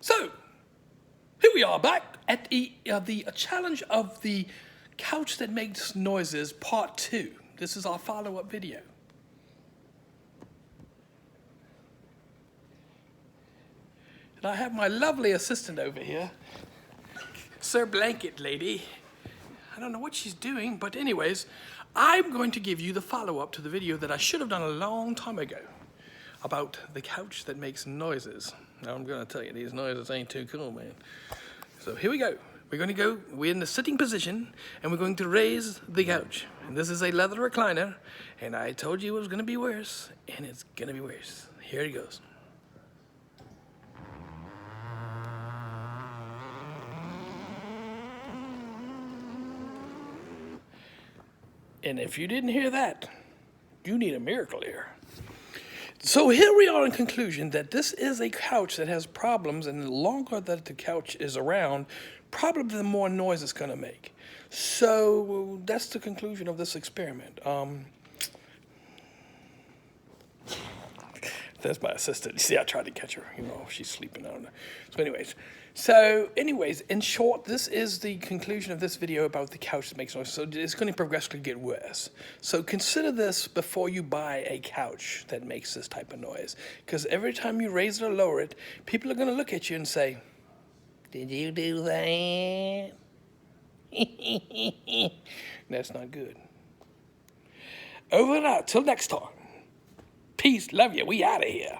So, here we are back at the challenge of the couch that makes noises part 2. This is our follow-up video. And I have my lovely assistant over here, Sir Blanket Lady. I don't know what she's doing, but anyways, I'm going to give you the follow-up to the video that I should have done a long time ago about the couch that makes noises. Now I'm going to tell you, these noises ain't too cool, man. So here we go. We're in the sitting position, and we're going to raise the couch. And this is a leather recliner, and I told you it was going to be worse, and it's going to be worse. Here it goes. And if you didn't hear that, you need a miracle here. So here we are in conclusion that this is a couch that has problems, and the longer that the couch is around, probably the more noise it's going to make. So that's the conclusion of this experiment. That's my assistant. See, I tried to catch her. You know, she's sleeping. I don't know. So anyways, in short, this is the conclusion of this video about the couch that makes noise. So it's going to progressively get worse. So consider this before you buy a couch that makes this type of noise. Because every time you raise it or lower it, people are going to look at you and say, "Did you do that?" That's not good. Over and out. Till next time. Peace. Love you. We out of here.